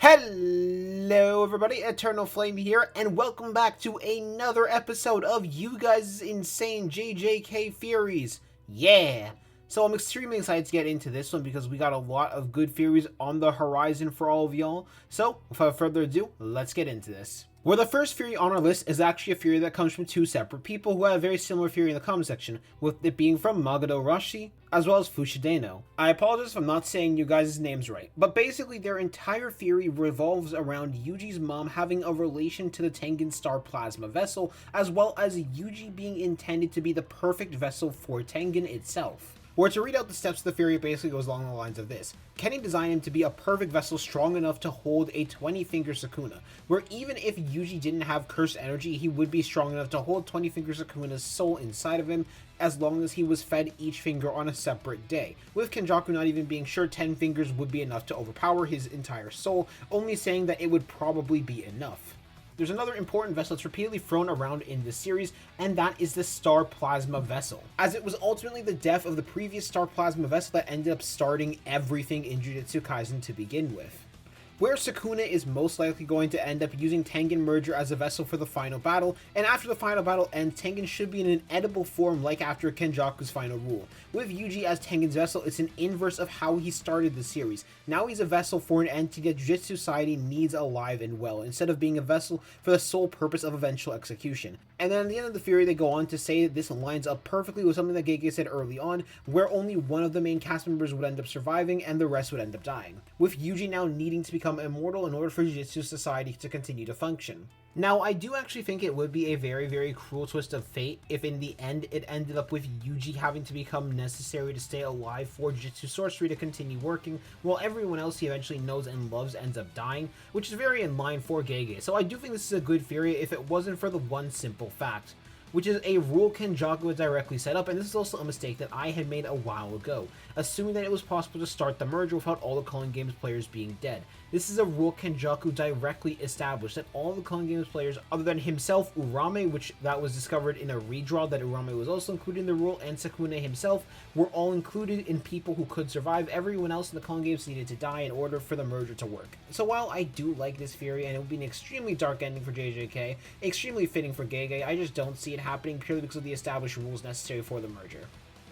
Hello everybody, Eternal Flame here, and welcome back to another episode of you guys' insane JJK Theories. Yeah! So I'm extremely excited to get into this one because we got a lot of good theories on the horizon for all of y'all. So, without further ado, let's get into this. Well, the first theory on our list is actually a theory that comes from two separate people who have a very similar theory in the comment section, with it being from Magado Rashi, as well as Fushideno. I apologize if I'm not saying you guys' names right, but basically their entire theory revolves around Yuji's mom having a relation to the Tengen Star Plasma vessel, as well as Yuji being intended to be the perfect vessel for Tengen itself. Where to read out the steps of the theory, basically goes along the lines of this. Kenny designed him to be a perfect vessel strong enough to hold a 20-finger Sukuna, where even if Yuji didn't have cursed energy, he would be strong enough to hold 20-finger Sukuna's soul inside of him, as long as he was fed each finger on a separate day, with Kenjaku not even being sure 10 fingers would be enough to overpower his entire soul, only saying that it would probably be enough. There's another important vessel that's repeatedly thrown around in this series, and that is the Star Plasma vessel, as it was ultimately the death of the previous Star Plasma vessel that ended up starting everything in Jujutsu Kaisen to begin with. Where Sukuna is most likely going to end up using Tengen Merger as a vessel for the final battle, and after the final battle ends, Tengen should be in an edible form like after Kenjaku's final rule. With Yuji as Tengen's vessel, it's an inverse of how he started the series. Now he's a vessel for an entity that Jujutsu Society needs alive and well, instead of being a vessel for the sole purpose of eventual execution. And then at the end of the theory, they go on to say that this lines up perfectly with something that Gege said early on, where only one of the main cast members would end up surviving and the rest would end up dying, with Yuji now needing to become immortal in order for Jujutsu Society to continue to function. Now, I do actually think it would be a very, very cruel twist of fate if in the end it ended up with Yuji having to become necessary to stay alive for Jujutsu Sorcery to continue working, while everyone else he eventually knows and loves ends up dying, which is very in line for Gege. So I do think this is a good theory if it wasn't for the one simple fact, which is a rule Kenjaku would directly set up, and this is also a mistake that I had made a while ago, assuming that it was possible to start the merger without all the Culling Games players being dead. This is a rule Kenjaku directly established, that all the Culling Games players, other than himself, Urame, which that was discovered in a redraw that Urame was also included in the rule, and Sukuna himself, were all included in people who could survive. Everyone else in the Culling Games needed to die in order for the merger to work. So while I do like this theory, and it would be an extremely dark ending for JJK, extremely fitting for Gege, I just don't see it happening purely because of the established rules necessary for the merger.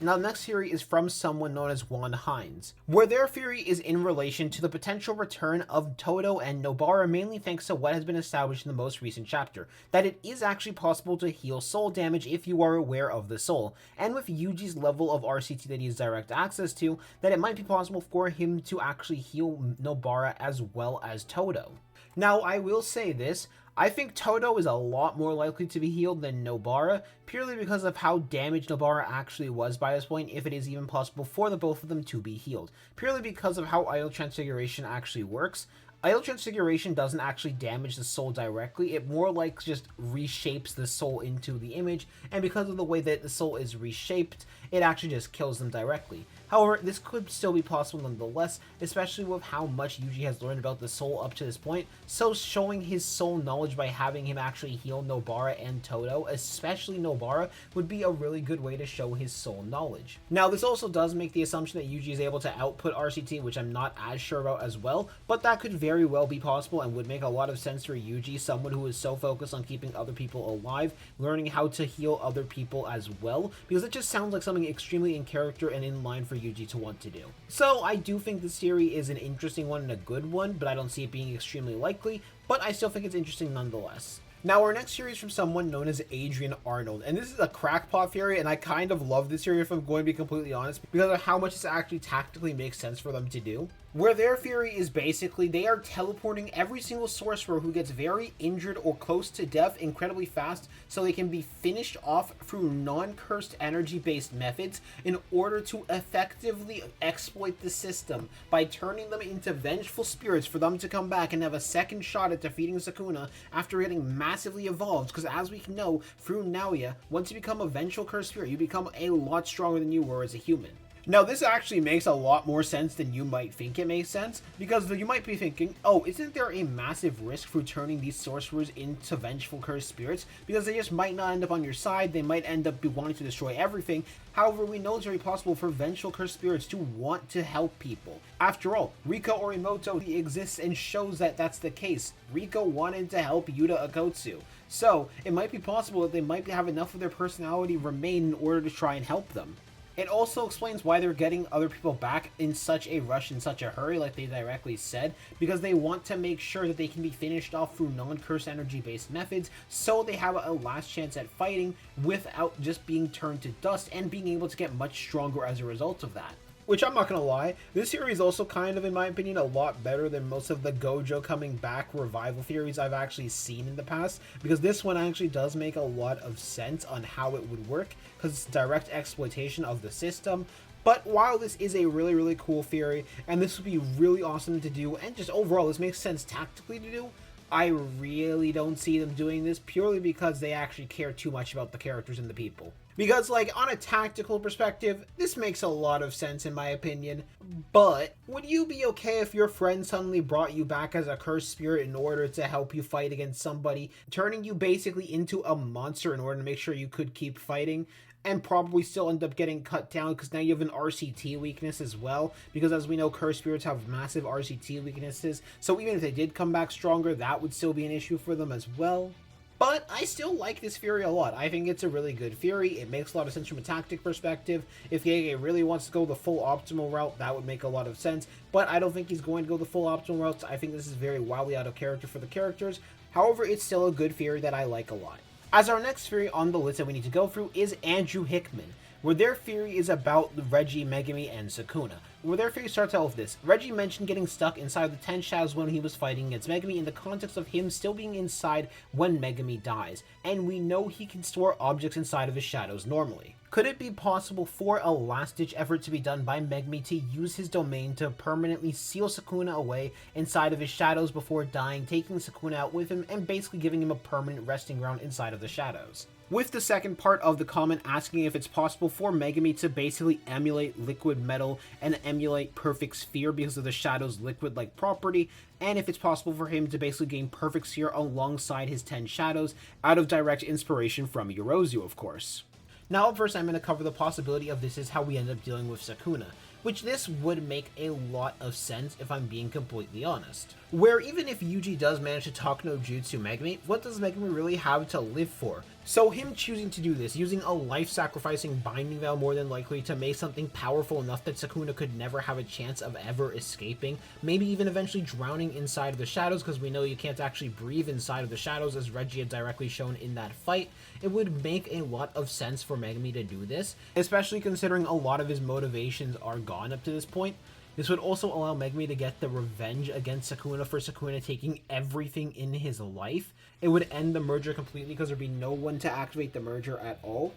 Now, the next theory is from someone known as Juan Hines, where their theory is in relation to the potential return of Todo and Nobara, mainly thanks to what has been established in the most recent chapter, that it is actually possible to heal soul damage if you are aware of the soul, and with Yuji's level of RCT that he has direct access to, that it might be possible for him to actually heal Nobara as well as Todo. Now, I will say this, I think Todo is a lot more likely to be healed than Nobara, purely because of how damaged Nobara actually was by this point, if it is even possible for the both of them to be healed. Purely because of how Idol Transfiguration actually works. Idol Transfiguration doesn't actually damage the soul directly, it more like just reshapes the soul into the image, and because of the way that the soul is reshaped, it actually just kills them directly. However, this could still be possible nonetheless, especially with how much Yuji has learned about the soul up to this point, so showing his soul knowledge by having him actually heal Nobara and Todo, especially Nobara, would be a really good way to show his soul knowledge. Now, this also does make the assumption that Yuji is able to output RCT, which I'm not as sure about as well, but that could very well be possible and would make a lot of sense for Yuji, someone who is so focused on keeping other people alive, learning how to heal other people as well, because it just sounds like something extremely in character and in line for Yuji to want to do. So I do think this theory is an interesting one and a good one, but I don't see it being extremely likely, but I still think it's interesting nonetheless. Now, our next theory is from someone known as Adrian Arnold, and this is a crackpot theory, and I kind of love this theory if I'm going to be completely honest, because of how much this actually tactically makes sense for them to do. Where their theory is basically they are teleporting every single sorcerer who gets very injured or close to death incredibly fast so they can be finished off through non-cursed energy-based methods in order to effectively exploit the system by turning them into vengeful spirits for them to come back and have a second shot at defeating Sukuna after getting massively evolved, because as we know through Naoya, once you become a vengeful cursed spirit, you become a lot stronger than you were as a human. Now, this actually makes a lot more sense than you might think it makes sense, because you might be thinking, oh, isn't there a massive risk for turning these sorcerers into vengeful cursed spirits? Because they just might not end up on your side, they might end up wanting to destroy everything. However, we know it's very possible for vengeful cursed spirits to want to help people. After all, Riko Orimoto exists and shows that that's the case. Riko wanted to help Yuta Akotsu. So, it might be possible that they might have enough of their personality remain in order to try and help them. It also explains why they're getting other people back in such a rush, in such a hurry, like they directly said, because they want to make sure that they can be finished off through non-curse energy based methods, so they have a last chance at fighting without just being turned to dust and being able to get much stronger as a result of that. Which, I'm not gonna lie, this series is also kind of, in my opinion, a lot better than most of the Gojo coming back revival theories I've actually seen in the past, because this one actually does make a lot of sense on how it would work, because it's direct exploitation of the system. But while this is a really, really cool theory, and this would be really awesome to do, and just overall this makes sense tactically to do, I really don't see them doing this purely because they actually care too much about the characters and the people. Because, like, on a tactical perspective, this makes a lot of sense in my opinion, but would you be okay if your friend suddenly brought you back as a cursed spirit in order to help you fight against somebody, turning you basically into a monster in order to make sure you could keep fighting? And probably still end up getting cut down because now you have an RCT weakness as well, because as we know, cursed spirits have massive RCT weaknesses, so even if they did come back stronger, that would still be an issue for them as well. But I still like this theory a lot. I think it's a really good theory. It makes a lot of sense from a tactic perspective. If JJK really wants to go the full optimal route, that would make a lot of sense, but I don't think he's going to go the full optimal route. I think this is very wildly out of character for the characters. However, it's still a good theory that I like a lot. As our next theory on the list that we need to go through is Andrew Hickman, where their theory is about Reggie, Megumi, and Sukuna. Where their theory starts out with this: Reggie mentioned getting stuck inside the 10 shadows when he was fighting against Megumi in the context of him still being inside when Megumi dies, and we know he can store objects inside of his shadows normally. Could it be possible for a last-ditch effort to be done by Megumi to use his domain to permanently seal Sukuna away inside of his shadows before dying, taking Sukuna out with him, and basically giving him a permanent resting ground inside of the shadows? With the second part of the comment asking if it's possible for Megumi to basically emulate liquid metal and emulate perfect sphere because of the shadow's liquid-like property, and if it's possible for him to basically gain perfect sphere alongside his 10 shadows out of direct inspiration from Yorozu, of course. Now, first I'm going to cover the possibility of this is how we end up dealing with Sukuna, which this would make a lot of sense if I'm being completely honest. Where even if Yuji does manage to talk no jutsu Megumi, what does Megumi really have to live for? So him choosing to do this, using a life-sacrificing binding vow more than likely to make something powerful enough that Sukuna could never have a chance of ever escaping, maybe even eventually drowning inside of the shadows, because we know you can't actually breathe inside of the shadows as Reggie had directly shown in that fight, it would make a lot of sense for Megumi to do this, especially considering a lot of his motivations are gone up to this point. This would also allow Megumi to get the revenge against Sukuna for Sukuna taking everything in his life. It would end the merger completely because there'd be no one to activate the merger at all.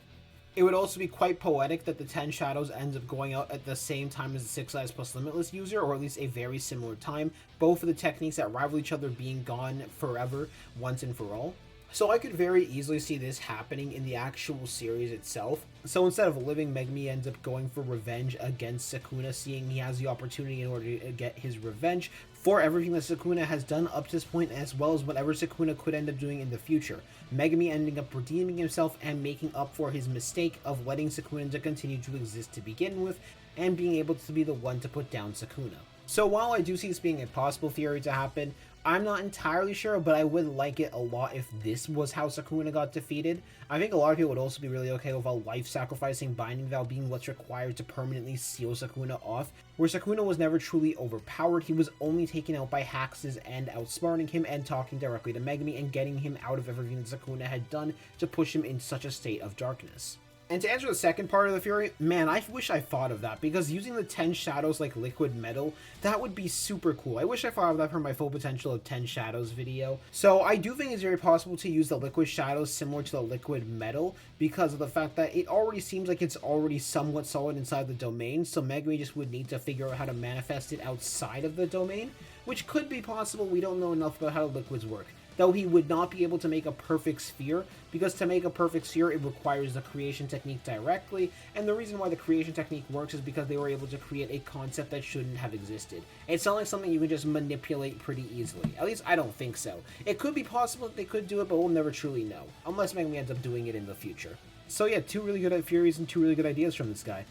It would also be quite poetic that the 10 Shadows ends up going out at the same time as the 6 Eyes plus Limitless user, or at least a very similar time, both of the techniques that rival each other being gone forever, once and for all. So I could very easily see this happening in the actual series itself. So instead of living, Megumi ends up going for revenge against Sukuna, seeing he has the opportunity in order to get his revenge for everything that Sukuna has done up to this point, as well as whatever Sukuna could end up doing in the future. Megumi ending up redeeming himself and making up for his mistake of letting Sukuna to continue to exist to begin with, and being able to be the one to put down Sukuna. So while I do see this being a possible theory to happen, I'm not entirely sure, but I would like it a lot if this was how Sukuna got defeated. I think a lot of people would also be really okay with a life-sacrificing binding vow being what's required to permanently seal Sukuna off, where Sukuna was never truly overpowered. He was only taken out by Haxes and outsmarting him and talking directly to Megumi and getting him out of everything that Sukuna had done to push him in such a state of darkness. And to answer the second part of the theory, man, I wish I thought of that, because using the 10 Shadows like liquid metal, that would be super cool. I wish I thought of that for my full potential of 10 Shadows video. So I do think it's very possible to use the liquid shadows similar to the liquid metal, because of the fact that it already seems like it's already somewhat solid inside the domain, so Megumi just would need to figure out how to manifest it outside of the domain, which could be possible. We don't know enough about how liquids work. though he would not be able to make a perfect sphere, because to make a perfect sphere, it requires the creation technique directly, and the reason why the creation technique works is because they were able to create a concept that shouldn't have existed. It's not like something you can just manipulate pretty easily. At least I don't think so. It could be possible that they could do it, but we'll never truly know, unless Megami ends up doing it in the future. So yeah, 2 really good theories and 2 really good ideas from this guy.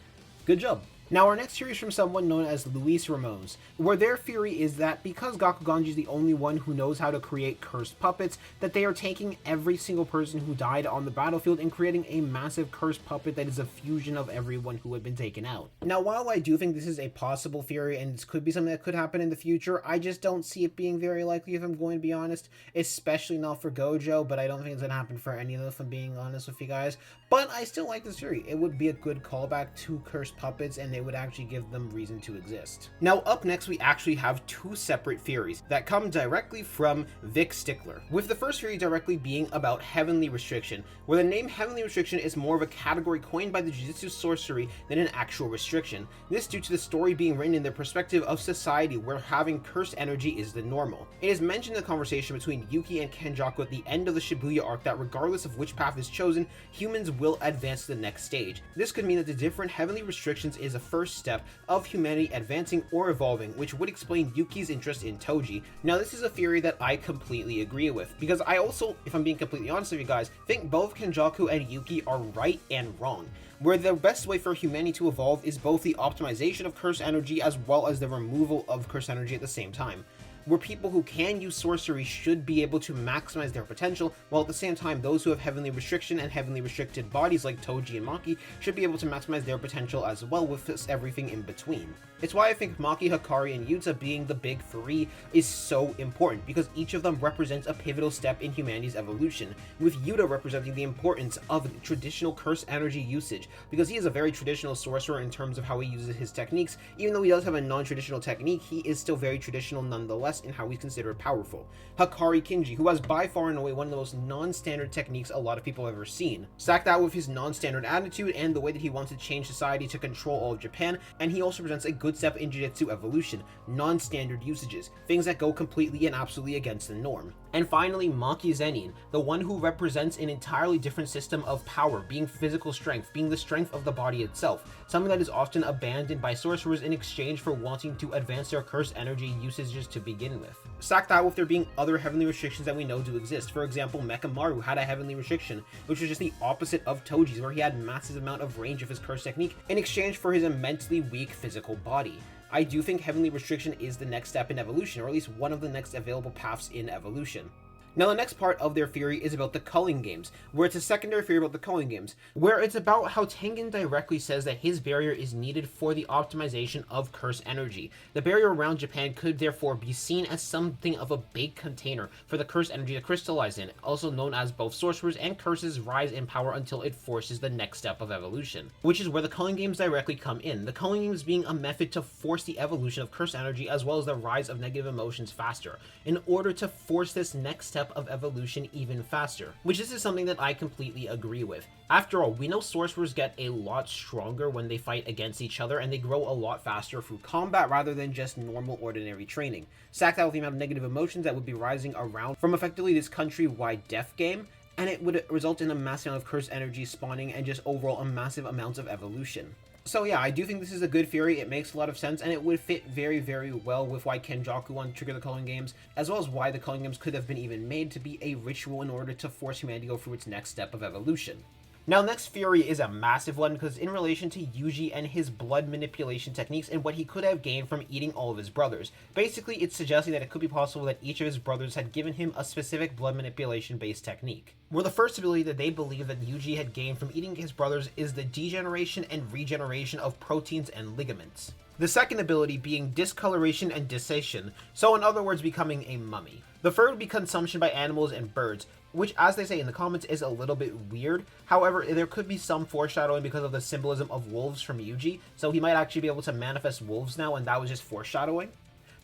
Good job. Now our next theory is from someone known as Luis Ramos, where their theory is that because Gakuganji is the only one who knows how to create cursed puppets, that they are taking every single person who died on the battlefield and creating a massive cursed puppet that is a fusion of everyone who had been taken out. Now while I do think this is a possible theory and this could be something that could happen in the future, I just don't see it being very likely if I'm going to be honest, especially not for Gojo, but I don't think it's going to happen for any of them if I'm being honest with you guys. But I still like this theory. It would be a good callback to cursed puppets and it would actually give them reason to exist. Now up next we actually have 2 separate theories that come directly from Vic Stickler, with the first theory directly being about Heavenly Restriction, where the name Heavenly Restriction is more of a category coined by the Jujutsu sorcery than an actual restriction. This due to the story being written in the perspective of society where having cursed energy is the normal. It is mentioned in the conversation between Yuki and Kenjaku at the end of the Shibuya Arc that regardless of which path is chosen, humans will advance to the next stage. This could mean that the different Heavenly Restrictions is a first step of humanity advancing or evolving, which would explain Yuki's interest in Toji. Now this is a theory that I completely agree with, because I also, if I'm being completely honest with you guys, think both Kenjaku and Yuki are right and wrong, where the best way for humanity to evolve is both the optimization of cursed energy as well as the removal of cursed energy at the same time, where people who can use sorcery should be able to maximize their potential, while at the same time those who have Heavenly Restriction and Heavenly Restricted bodies like Toji and Maki should be able to maximize their potential as well, with everything in between. It's why I think Maki, Hikari, and Yuta being the big 3 is so important, because each of them represents a pivotal step in humanity's evolution, with Yuta representing the importance of traditional curse energy usage, because he is a very traditional sorcerer in terms of how he uses his techniques. Even though he does have a non-traditional technique, he is still very traditional nonetheless in how he's considered powerful. Hikari Kinji, who has by far and away one of the most non-standard techniques a lot of people have ever seen. Stack that with his non-standard attitude and the way that he wants to change society to control all of Japan, and he also presents a good step in Jujutsu evolution, non-standard usages, things that go completely and absolutely against the norm. And finally, Maki Zenin, the one who represents an entirely different system of power, being physical strength, being the strength of the body itself, something that is often abandoned by sorcerers in exchange for wanting to advance their cursed energy usages to begin with. Stack that with there being other Heavenly Restrictions that we know do exist. For example, Mekamaru had a Heavenly Restriction, which was just the opposite of Toji's, where he had massive amount of range of his curse technique in exchange for his immensely weak physical body. I do think Heavenly Restriction is the next step in evolution, or at least one of the next available paths in evolution. Now the next part of their theory is about the culling games, where it's a secondary theory about the culling games, where it's about how Tengen directly says that his barrier is needed for the optimization of curse energy. The barrier around Japan could therefore be seen as something of a big container for the curse energy to crystallize in, also known as both sorcerers and curses rise in power until it forces the next step of evolution, which is where the culling games directly come in. The culling games being a method to force the evolution of curse energy as well as the rise of negative emotions faster, in order to force this next step of evolution even faster, which this is something that I completely agree with. After all, we know sorcerers get a lot stronger when they fight against each other, and they grow a lot faster through combat rather than just normal ordinary training. Stack that with the amount of negative emotions that would be rising around from effectively this country-wide death game, and it would result in a massive amount of curse energy spawning and just overall a massive amounts of evolution. So yeah, I do think this is a good theory. It makes a lot of sense, and it would fit very, very well with why Kenjaku wanted to trigger the culling games, as well as why the culling games could have been even made to be a ritual in order to force humanity to go through its next step of evolution. Now, next theory is a massive one because in relation to Yuji and his blood manipulation techniques and what he could have gained from eating all of his brothers. Basically, it's suggesting that it could be possible that each of his brothers had given him a specific blood manipulation based technique. Where the first ability that they believe that Yuji had gained from eating his brothers is the degeneration and regeneration of proteins and ligaments. The second ability being discoloration and dissation, so in other words becoming a mummy. The third would be consumption by animals and birds, which, as they say in the comments, is a little bit weird. However, there could be some foreshadowing because of the symbolism of wolves from Yuji, so he might actually be able to manifest wolves now, and that was just foreshadowing.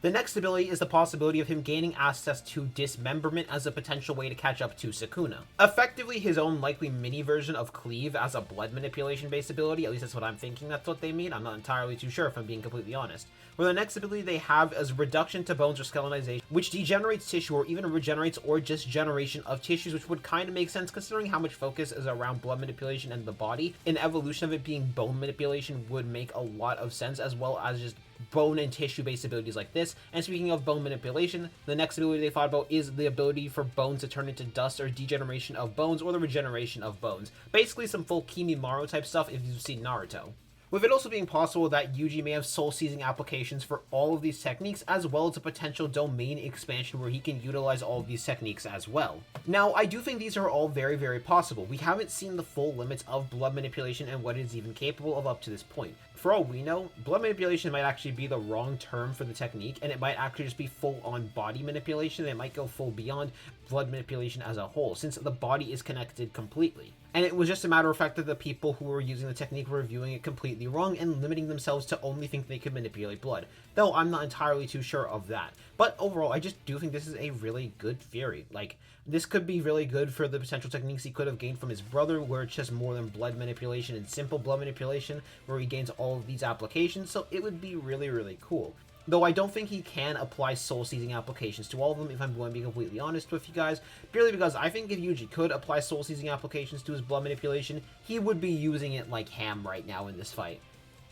The next ability is the possibility of him gaining access to dismemberment as a potential way to catch up to Sukuna. Effectively his own likely mini version of cleave as a blood manipulation based ability, at least that's what I'm thinking that's what they mean. I'm not entirely too sure if I'm being completely honest. Where the next ability they have is reduction to bones or skeletonization, which degenerates tissue or even regenerates or just generation of tissues, which would kind of make sense considering how much focus is around blood manipulation and the body. An evolution of it being bone manipulation would make a lot of sense, as well as just bone and tissue based abilities like this. And speaking of bone manipulation, the next ability they thought about is the ability for bones to turn into dust, or degeneration of bones, or the regeneration of bones. Basically some full Kimimaro type stuff if you've seen Naruto. With it also being possible that Yuji may have soul-seizing applications for all of these techniques, as well as a potential domain expansion where he can utilize all of these techniques as well. Now, I do think these are all very, very possible. We haven't seen the full limits of blood manipulation and what it is even capable of up to this point. For all we know, blood manipulation might actually be the wrong term for the technique, and it might actually just be full-on body manipulation. It might go full beyond blood manipulation as a whole, since the body is connected completely. And it was just a matter of fact that the people who were using the technique were viewing it completely wrong and limiting themselves to only think they could manipulate blood. Though I'm not entirely too sure of that. But overall, I just do think this is a really good theory. Like, this could be really good for the potential techniques he could have gained from his brother, where it's just more than blood manipulation and simple blood manipulation, where he gains all of these applications, so it would be really, really cool. Though I don't think he can apply soul-seizing applications to all of them, if I'm going to be completely honest with you guys, purely because I think if Yuji could apply soul-seizing applications to his blood manipulation, he would be using it like ham right now in this fight.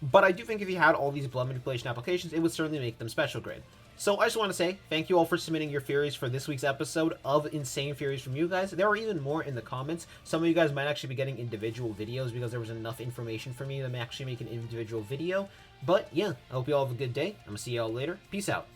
But I do think if he had all these blood manipulation applications, it would certainly make them special grade. So I just want to say thank you all for submitting your theories for this week's episode of Insane Theories from you guys. There are even more in the comments. Some of you guys might actually be getting individual videos because there was enough information for me to actually make an individual video. But yeah, I hope you all have a good day. I'm going to see you all later. Peace out.